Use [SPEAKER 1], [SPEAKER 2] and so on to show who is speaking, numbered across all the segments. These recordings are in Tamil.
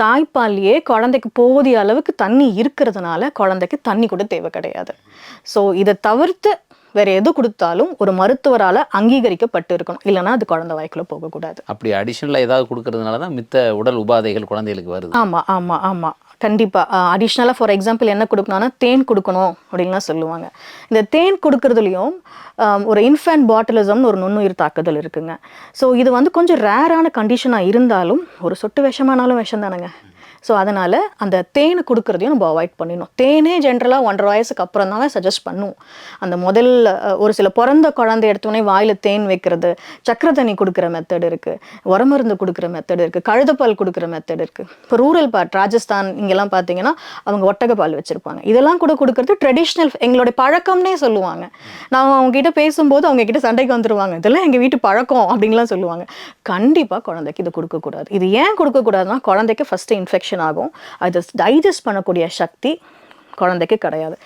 [SPEAKER 1] தாய்ப்பால்லையே குழந்தைக்கு போதிய அளவுக்கு தண்ணி இருக்கிறதுனால குழந்தைக்கு தண்ணி கூட தேவை கிடையாது. ஸோ இதை தவிர்த்து வேற எது கொடுத்தாலும் ஒரு மருத்துவரால் அங்கீகரிக்கப்பட்டு இருக்கணும், இல்லைன்னா அது குழந்தை வாய்க்குள்ள போகக்கூடாது.
[SPEAKER 2] அப்படி அடிஷனலாக ஏதாவது கொடுக்கறதுனால தான் மித்த உடல் உபாதைகள் குழந்தைகளுக்கு வருது.
[SPEAKER 1] ஆமாம் ஆமாம் ஆமாம், கண்டிப்பாக. அடிஷ்னலாக ஃபார் எக்ஸாம்பிள் என்ன கொடுக்கணும்னா தேன் கொடுக்கணும் அப்படின்லாம் சொல்லுவாங்க. இந்த தேன் கொடுக்கறதுலையும் ஒரு இன்ஃபேன்ட் பாட்டிலிசம்னு ஒரு நுண்ணுயிர் தாக்குதல் இருக்குங்க. ஸோ இது வந்து கொஞ்சம் ரேரான கண்டிஷனாக இருந்தாலும் ஒரு சொட்டு விஷமானாலும் விஷம் தானேங்க. ஸோ அதனால் அந்த தேனை கொடுக்குறதையும் நம்ம அவாய்ட் பண்ணிடணும். தேனே ஜென்ரலாக 1.5 வயசுக்கு அப்புறம் தான் சஜஸ்ட் பண்ணுவோம். அந்த ஒரு சில பிறந்த குழந்தை எடுத்தோடனே வாயில் தேன் வைக்கிறது, சக்கரை தண்ணி கொடுக்குற மெத்தட் இருக்குது, உரமருந்து கொடுக்குற மெத்தட் இருக்குது, கழுதப்பால் கொடுக்குற மெத்தட் இருக்குது. இப்போ ரூரல் பார்ட் ராஜஸ்தான் இங்கெல்லாம் பார்த்தீங்கன்னா அவங்க ஒட்டகப்பால் வச்சுருப்பாங்க. இதெல்லாம் கூட கொடுக்குறது ட்ரெடிஷ்னல், எங்களுடைய பழக்கம்னே சொல்லுவாங்க. நான் அவங்ககிட்ட பேசும்போது அவங்ககிட்ட சண்டைக்கு வந்துடுவாங்க, இதெல்லாம் எங்கள் வீட்டு பழக்கம் அப்படின்லாம் சொல்லுவாங்க. கண்டிப்பாக குழந்தைக்கு இது கொடுக்கக்கூடாது. இது ஏன் கொடுக்கக்கூடாதுன்னா குழந்தைக்கு ஃபஸ்ட்டு இன்ஃபெக்ஷன் ஆகும். அது டைஜஸ்ட் பண்ணக்கூடிய சக்தி குழந்தைக்கு கிடையாது.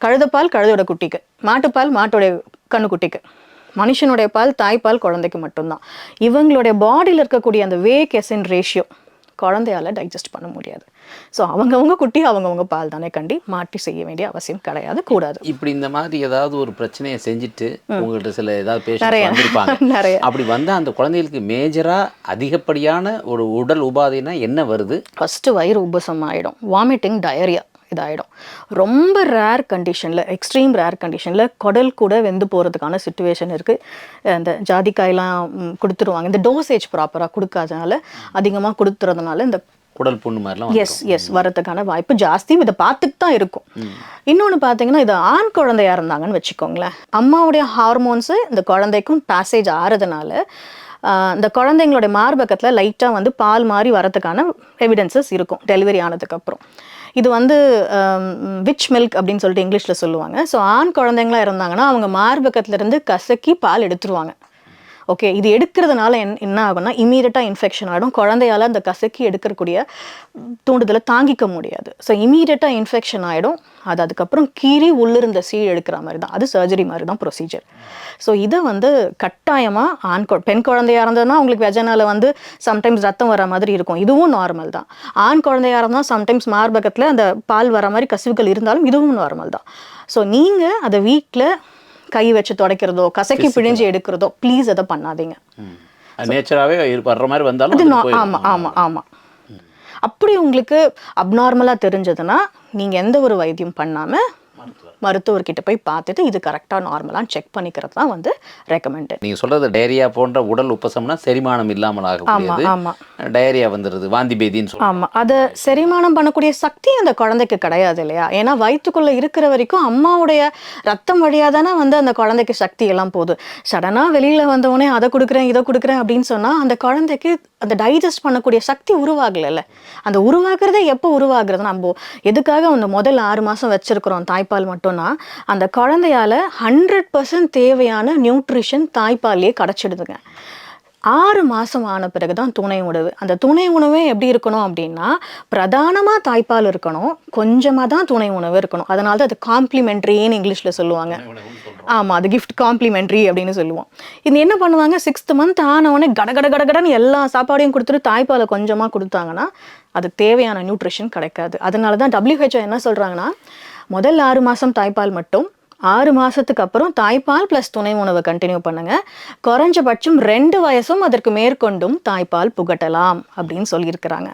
[SPEAKER 1] கழுதப்பால் கழுதோட குட்டிக்கு, மாட்டுப்பால் மாட்டோடைய கண்ணுக்குட்டிக்கு, மனுஷனுடைய பால் தாய்ப்பால் குழந்தைக்கு மட்டும்தான். இவங்களுடைய பாடியில் இருக்கக்கூடிய அந்த வேக் எசன் ரேஷியோ குழந்தையால டைஜஸ்ட் பண்ண முடியாது. ஸோ அவங்கவுங்க குட்டி அவங்கவுங்க பால் தானே கண்டி, மாட்டி செய்ய வேண்டிய அவசியம் கிடையாது, கூடாது.
[SPEAKER 2] இப்படி இந்த மாதிரி ஏதாவது ஒரு பிரச்சனையை செஞ்சுட்டு உங்கள்கிட்ட சில ஏதாவது பேஷண்ட் வந்திருப்பாங்க.
[SPEAKER 1] நிறைய
[SPEAKER 2] அப்படி வந்தால் அந்த குழந்தைகளுக்கு மேஜராக அதிகப்படியான ஒரு உடல் உபாதைனா என்ன வருது?
[SPEAKER 1] ஃபஸ்ட்டு வயிறு உபசம் ஆகிடும், வாமிட்டிங், டயரியா இதாகிடும். ரொம்ப ரேர் கண்டிஷனில், எக்ஸ்ட்ரீம் ரேர் கண்டிஷனில் குடல் கூட வெந்து போகிறதுக்கான சிச்சுவேஷன் இருக்குது. இந்த ஜாதிக்காயெல்லாம் கொடுத்துருவாங்க. இந்த டோசேஜ் ப்ராப்பராக கொடுக்காதனால, அதிகமாக கொடுத்துறதுனால இந்த
[SPEAKER 2] குடல் புண்ணு மாதிரிலாம்
[SPEAKER 1] எஸ் வரதுக்கான வாய்ப்பு ஜாஸ்தி. இதை பார்த்துட்டு தான் இருக்கும். இன்னொன்று பார்த்தீங்கன்னா, இது ஆண் குழந்தையா இருந்தாங்கன்னு வச்சுக்கோங்களேன், அம்மாவுடைய ஹார்மோன்ஸு இந்த குழந்தைக்கும் பேசேஜ் ஆகிறதுனால இந்த குழந்தைங்களுடைய மார்பகத்தில் லைட்டாக வந்து பால் மாதிரி வரதுக்கான எவிடன்சஸ் இருக்கும் டெலிவரி ஆனதுக்கப்புறம். இது வந்து விச் மில்க் அப்படின்னு சொல்லிட்டு இங்கிலீஷில் சொல்லுவாங்க. ஸோ ஆண் குழந்தைங்களா இருந்தாங்கன்னா அவங்க மார்பகத்திலேருந்து கசக்கி பால் எடுத்துருவாங்க. ஓகே, இது எடுக்கிறதுனால என்ன ஆகும்னா இமீடியட்டாக இன்ஃபெக்ஷன் ஆகிடும். குழந்தையால் அந்த கசக்கி எடுக்கக்கூடிய தூண்டுதலை தாங்கிக்க முடியாது. ஸோ இமீடியட்டாக இன்ஃபெக்ஷன் ஆகிடும். அது அதுக்கப்புறம் கீறி உள்ளிருந்த சீழ் எடுக்கிற மாதிரி தான், அது சர்ஜரி மாதிரி தான் ப்ரொசீஜர். ஸோ இதை வந்து கட்டாயமாக பெண் குழந்தையாக இருந்ததுன்னா அவங்களுக்கு வெஜனால வந்து சம்டைம்ஸ் ரத்தம் வர மாதிரி இருக்கும், இதுவும் நார்மல் தான். ஆண் குழந்தையாக இருந்தால் சம்டைம்ஸ் மார்பகத்தில் அந்த பால் வர மாதிரி கசிவுகள் இருந்தாலும் இதுவும் நார்மல் தான். ஸோ நீங்கள் அதை வீட்டில் கை வச்சு துடைக்கிறதோ கசக்கி பிழிஞ்சு எடுக்கிறதோ ப்ளீஸ் அதை பண்ணாதீங்க.
[SPEAKER 2] நேச்சராகவே வர்ற மாதிரி வந்தாலும்
[SPEAKER 1] ஆமாம் ஆமாம் ஆமாம். அப்படி உங்களுக்கு அப்நார்மலாக தெரிஞ்சதுன்னா நீங்கள் எந்த ஒரு வைத்தியம் பண்ணாமல் மருத்துவர்கிட்ட போய் பார்த்துட்டு இது கரெக்டாக நார்மலாக செக் பண்ணிக்கிறது தான் வந்து ரெக்கமெண்டட்.
[SPEAKER 2] நீங்கள் சொல்கிறது டயரியா போன்ற உடல் உப்பசம்னா செரிமானம் இல்லாமல் ஆகக்கூடியது.
[SPEAKER 1] ஆமாம்,
[SPEAKER 2] டயரியா வந்துடுது, வாந்தி பேதின்னு சொல்லுவாங்க.
[SPEAKER 1] ஆமாம், அதை செரிமானம் பண்ணக்கூடிய சக்தி அந்த குழந்தைக்கு கிடையாது இல்லையா? ஏன்னா வயிற்றுக்குள்ளே இருக்கிற வரைக்கும் அம்மாவுடைய ரத்தம் வழியாக தானே வந்து அந்த குழந்தைக்கு சக்தி எல்லாம் போகுது. சடனாக வெளியில் வந்தவொடனே அதை கொடுக்குறேன் இதை கொடுக்குறேன் அப்படின்னு சொன்னால் அந்த குழந்தைக்கு அந்த டைஜஸ்ட் பண்ணக்கூடிய சக்தி உருவாகலைல்ல. அந்த உருவாக்குறதே எப்போ உருவாகுறது? நம்ம எதுக்காக அந்த முதல் 6 மாதம் வச்சுருக்கிறோம் தாய்ப்பால் மட்டும்னா அந்த குழந்தையால் 100% தேவையான நியூட்ரிஷன் தாய்ப்பால்லையே கிடச்சிடுதுங்க. 6 மாதம் ஆன பிறகு தான் துணை உணவு. அந்த துணை உணவே எப்படி இருக்கணும் அப்படின்னா பிரதானமாக தாய்ப்பால் இருக்கணும், கொஞ்சமாக தான் துணை உணவு இருக்கணும். அதனால தான் அது காம்ப்ளிமெண்ட்ரின்னு இங்கிலீஷில் சொல்லுவாங்க. ஆமாம், அது கிஃப்ட் காம்ப்ளிமெண்ட்ரி அப்படின்னு சொல்லுவோம். இது என்ன பண்ணுவாங்க, 6th மந்த் ஆனவொடனே கடகடன்னு எல்லா சாப்பாடையும் கொடுத்துட்டு தாய்ப்பாலை கொஞ்சமாக கொடுத்தாங்கன்னா அது தேவையான நியூட்ரிஷன் கிடைக்காது. அதனால தான் WHO என்ன சொல்கிறாங்கன்னா முதல் 6 மாதம் தாய்ப்பால் மட்டும், 6 மாதத்துக்கு அப்புறம் தாய்ப்பால் ப்ளஸ் துணை உணவை கண்டினியூ பண்ணுங்கள், குறைஞ்சபட்சம் 2 வயசும் அதற்கு மேற்கொண்டும் தாய்ப்பால் புகட்டலாம் அப்படின்னு சொல்லியிருக்கிறாங்க.